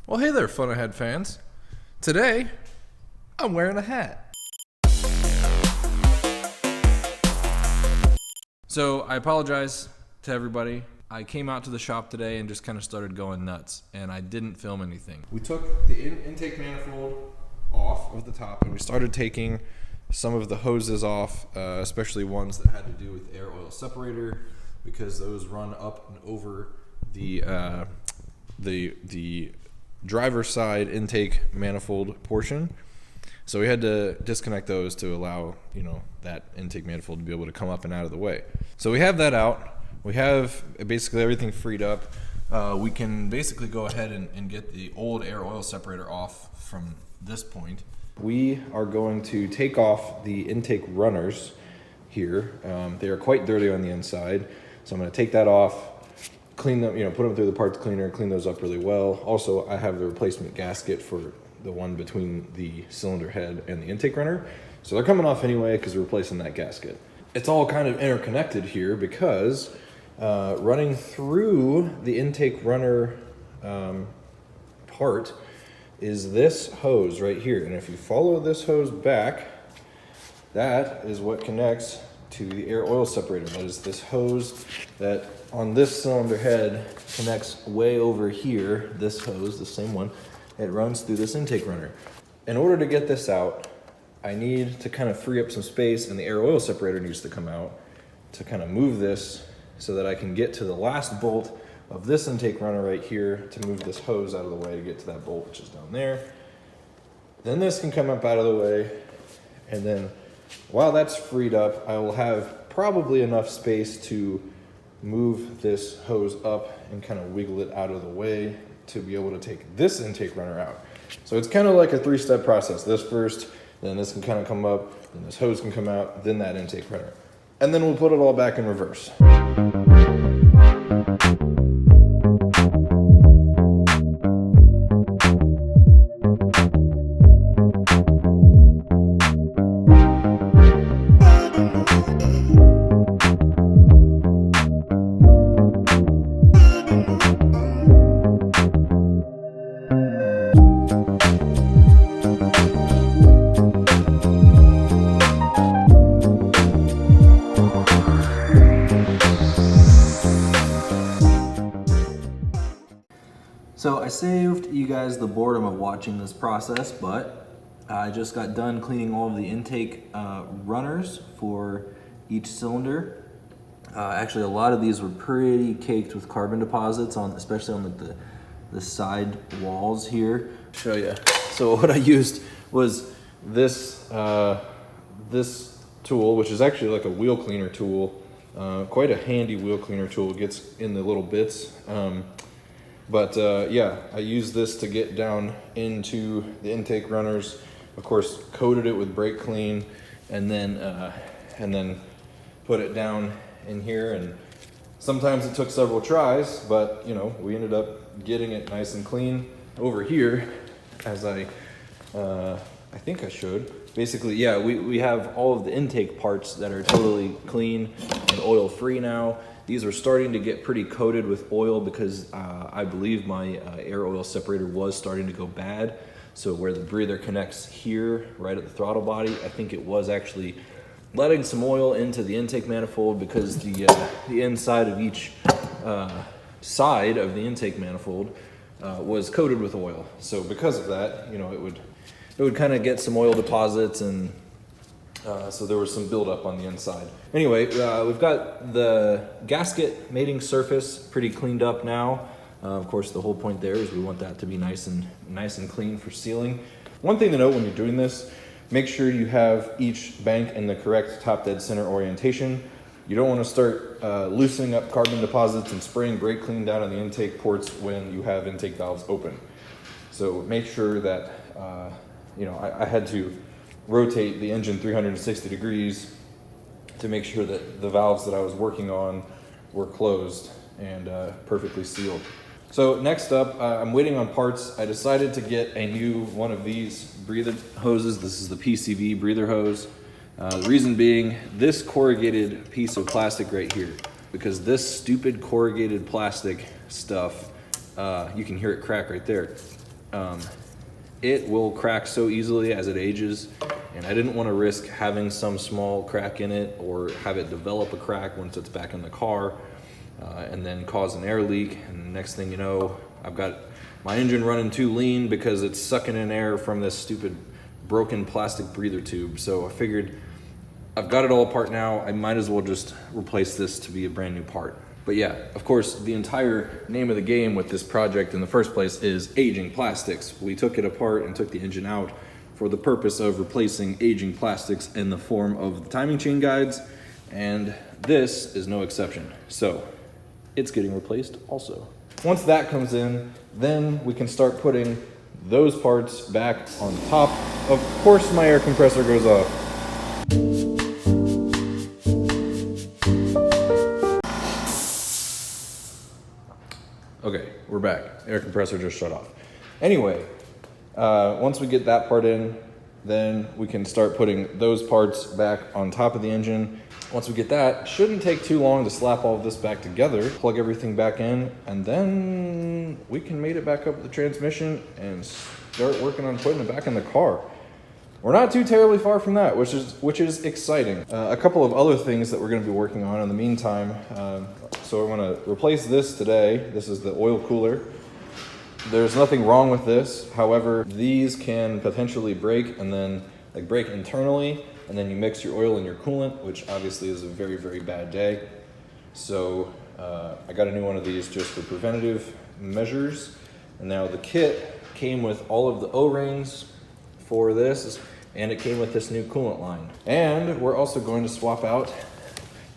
Well, hey there, FunAhead fans. Today, I'm wearing a hat. So, I apologize to everybody. I came out to the shop today and just kind of started going nuts, and I didn't film anything. We took the intake manifold off of the top, and we started taking some of the hoses off, especially ones that had to do with air oil separator, because those run up and over the driver's side intake manifold portion. So we had to disconnect those to allow, that intake manifold to be able to come up and out of the way. So we have that out. We have basically everything freed up. We can basically go ahead and get the old air oil separator off from this point. We are going to take off the intake runners here. They are quite dirty on the inside. So I'm going to take that off, clean them, put them through the parts cleaner, clean those up really well. Also, I have the replacement gasket for the one between the cylinder head and the intake runner. So they're coming off anyway because we're replacing that gasket. It's all kind of interconnected here because running through the intake runner part is this hose right here. And if you follow this hose back, that is what connects to the air oil separator. That is this hose that on this cylinder head connects way over here. This hose, the same one, it runs through this intake runner. In order to get this out, I need to kind of free up some space, and the air oil separator needs to come out to kind of move this so that I can get to the last bolt of this intake runner right here to move this hose out of the way to get to that bolt, which is down there. Then this can come up out of the way, and then while that's freed up, I will have probably enough space to move this hose up and kind of wiggle it out of the way to be able to take this intake runner out. So it's kind of like a three-step process. This first, then this can kind of come up, then this hose can come out, then that intake runner. And then we'll put it all back in reverse. So I saved you guys the boredom of watching this process, but I just got done cleaning all of the intake runners for each cylinder. Actually, a lot of these were pretty caked with carbon deposits, especially on the side walls here. Show you. So what I used was this this tool, which is actually like a wheel cleaner tool, quite a handy wheel cleaner tool. It gets in the little bits. Yeah, I used this to get down into the intake runners. Of course, coated it with brake clean, and then put it down in here. And sometimes it took several tries, but we ended up getting it nice and clean. Over here, as I think I showed. Basically, yeah, we have all of the intake parts that are totally clean and oil free now. These are starting to get pretty coated with oil because I believe my air oil separator was starting to go bad. So where the breather connects here, right at the throttle body, I think it was actually letting some oil into the intake manifold because the inside of each side of the intake manifold was coated with oil. So because of that, it would kind of get some oil deposits, and so there was some buildup on the inside. Anyway, we've got the gasket mating surface pretty cleaned up now. Of course, the whole point there is we want that to be nice and clean for sealing. One thing to note when you're doing this, make sure you have each bank in the correct top dead center orientation. You don't want to start loosening up carbon deposits and spraying brake clean down on the intake ports when you have intake valves open. So make sure that, I had to rotate the engine 360 degrees to make sure that the valves that I was working on were closed and perfectly sealed. So next up, I'm waiting on parts. I decided to get a new one of these breather hoses. This is the PCV breather hose. The reason being, this corrugated piece of plastic right here, because this stupid corrugated plastic stuff, you can hear it crack right there. it will crack so easily as it ages, and I didn't want to risk having some small crack in it or have it develop a crack once it's back in the car, and then cause an air leak, and the next thing you know, I've got my engine running too lean because it's sucking in air from this stupid broken plastic breather tube. So I figured, I've got it all apart now, I might as well just replace this to be a brand new part. But yeah, of course, the entire name of the game with this project in the first place is aging plastics. We took it apart and took the engine out for the purpose of replacing aging plastics in the form of the timing chain guides, and this is no exception. So it's getting replaced also. Once that comes in, then we can start putting those parts back on top. Of course, my air compressor goes off. Okay, we're back. Air compressor just shut off. Anyway, once we get that part in, then we can start putting those parts back on top of the engine. Once we get that, shouldn't take too long to slap all of this back together, plug everything back in, and then we can mate it back up with the transmission and start working on putting it back in the car. We're not too terribly far from that, which is exciting. A couple of other things that we're going to be working on in the meantime. So we're going to replace this today. This is the oil cooler. There's nothing wrong with this. However, these can potentially break, and then break internally, and then you mix your oil and your coolant, which obviously is a very, very bad day. So I got a new one of these just for preventative measures. And now the kit came with all of the O-rings for this, and it came with this new coolant line. And we're also going to swap out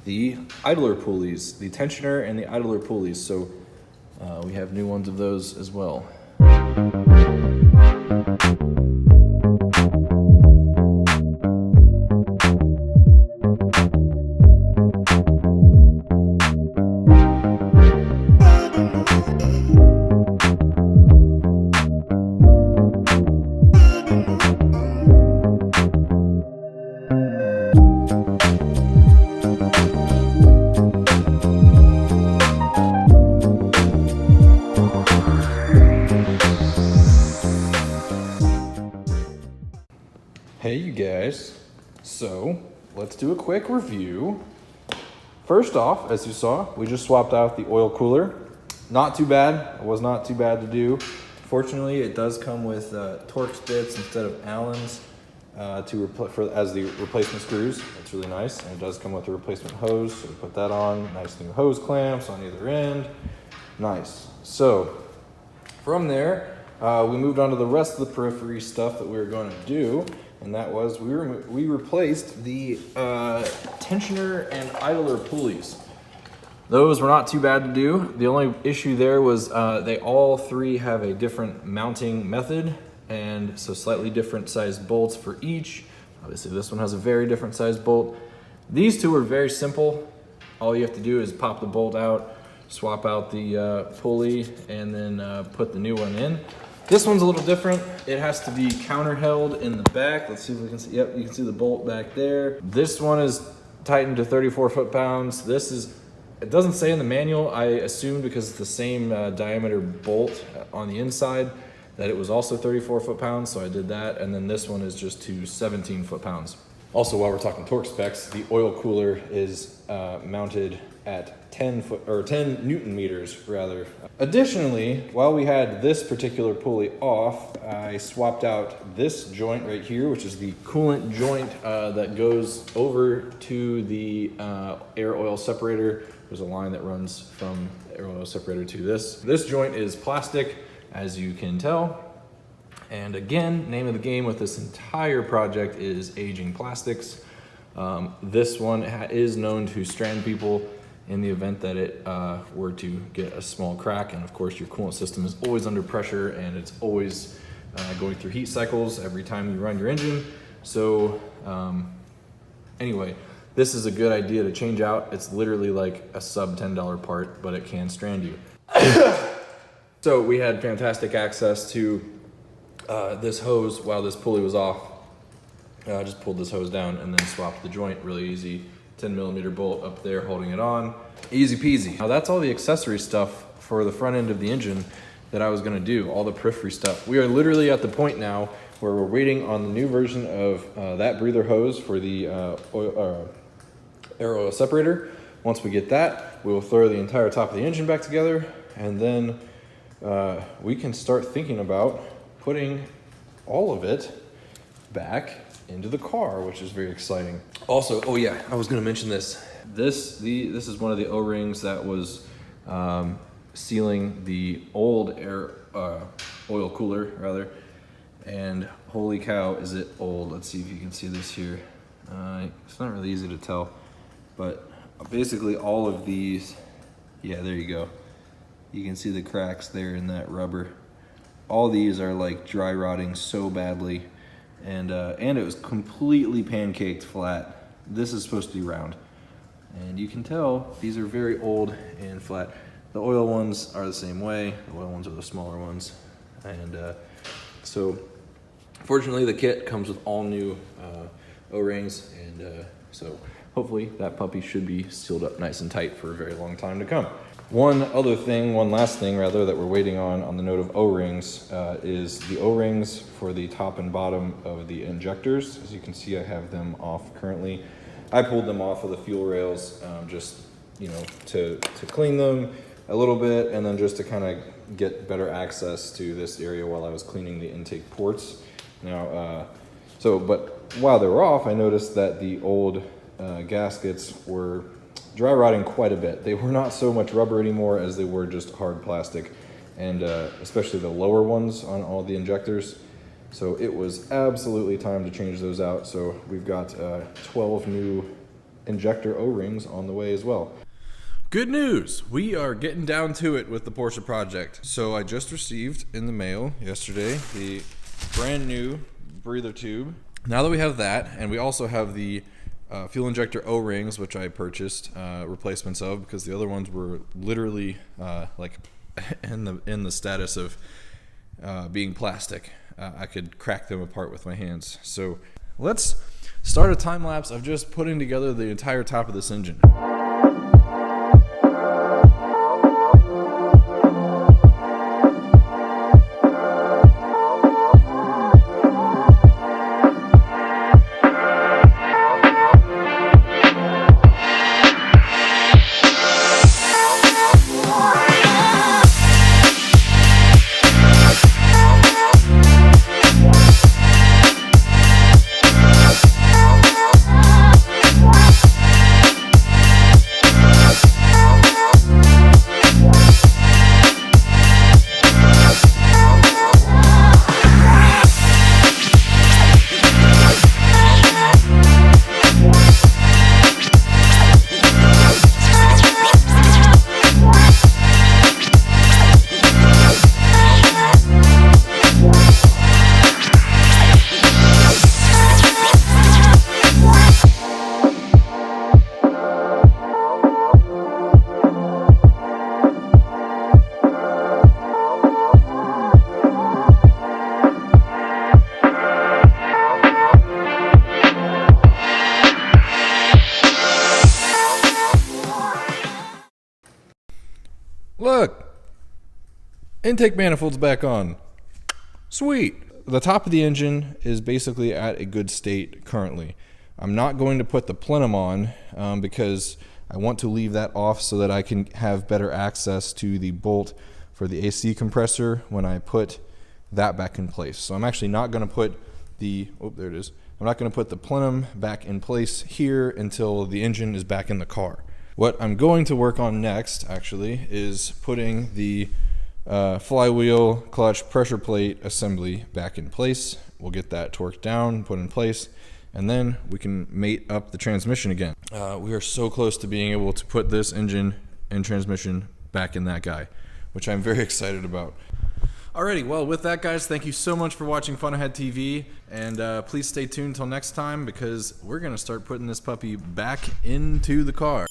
the idler pulleys, the tensioner and the idler pulleys. So we have new ones of those as well. Hey you guys, so let's do a quick review. First off, as you saw, we just swapped out the oil cooler. Not too bad, it was not too bad to do. Fortunately, it does come with Torx bits instead of Allens as the replacement screws. That's really nice, and it does come with a replacement hose, so we put that on. Nice new hose clamps on either end. Nice. So from there, we moved on to the rest of the periphery stuff that we were going to do. And that was, we replaced the tensioner and idler pulleys. Those were not too bad to do. The only issue there was they all three have a different mounting method, and so slightly different sized bolts for each. Obviously this one has a very different sized bolt. These two are very simple. All you have to do is pop the bolt out, swap out the pulley, and then put the new one in. This one's a little different. It has to be counter held in the back. Let's see if we can see. Yep, you can see the bolt back there. This one is tightened to 34 foot-pounds. It doesn't say in the manual. I assumed because it's the same diameter bolt on the inside that it was also 34 foot-pounds, so I did that. And then this one is just to 17 foot-pounds. Also, while we're talking torque specs, the oil cooler is mounted at 10 Newton meters rather. Additionally, while we had this particular pulley off, I swapped out this joint right here, which is the coolant joint that goes over to the air oil separator. There's a line that runs from the air oil separator to this. This joint is plastic, as you can tell. And again, name of the game with this entire project is aging plastics. This one is known to strand people in the event that it were to get a small crack. And of course your coolant system is always under pressure, and it's always going through heat cycles every time you run your engine. So anyway, this is a good idea to change out. It's literally like a sub $10 part, but it can strand you. So we had fantastic access to this hose while this pulley was off. I just pulled this hose down and then swapped the joint. Really easy. 10mm bolt up there holding it on. Easy peasy. Now that's all the accessory stuff for the front end of the engine. that I was gonna do, all the periphery stuff. We are literally at the point now where we're waiting on the new version of that breather hose for the oil separator. Once we get that, we will throw the entire top of the engine back together, and then we can start thinking about putting all of it back into the car, which is very exciting. Also, oh yeah, I was gonna mention this. This is one of the O-rings that was sealing the old oil cooler rather, and holy cow is it old. Let's see if you can see this here. It's not really easy to tell, but basically all of these, yeah, there you go. You can see the cracks there in that rubber. All these are like dry rotting so badly, and it was completely pancaked flat. This is supposed to be round, and you can tell these are very old and flat. The oil ones are the same way. The oil ones are the smaller ones, and so fortunately the kit comes with all new O-rings, and so hopefully that puppy should be sealed up nice and tight for a very long time to come. One last thing rather, that we're waiting on the note of O-rings, is the O-rings for the top and bottom of the injectors. As you can see, I have them off currently. I pulled them off of the fuel rails just, you know, to clean them a little bit, and then just to kind of get better access to this area while I was cleaning the intake ports. Now, but while they were off, I noticed that the old gaskets were dry rotting quite a bit. They were not so much rubber anymore as they were just hard plastic, and especially the lower ones on all the injectors. So it was absolutely time to change those out. So we've got 12 new injector O-rings on the way as well. Good news! We are getting down to it with the Porsche project. So I just received in the mail yesterday the brand new breather tube. Now that we have that, and we also have the fuel injector O-rings, which I purchased replacements of, because the other ones were literally like in the status of being plastic. I could crack them apart with my hands. So let's start a time lapse of just putting together the entire top of this engine. Look, intake manifold's back on. Sweet. The top of the engine is basically at a good state currently. I'm not going to put the plenum on because I want to leave that off so that I can have better access to the bolt for the AC compressor when I put that back in place. So I'm actually not going to put the, there it is. I'm not going to put the plenum back in place here until the engine is back in the car. What I'm going to work on next, actually, is putting the flywheel clutch pressure plate assembly back in place. We'll get that torqued down, put in place, and then we can mate up the transmission again. We are so close to being able to put this engine and transmission back in that guy, which I'm very excited about. Alrighty, well, with that, guys, thank you so much for watching FunAhead TV, and please stay tuned until next time, because we're going to start putting this puppy back into the car.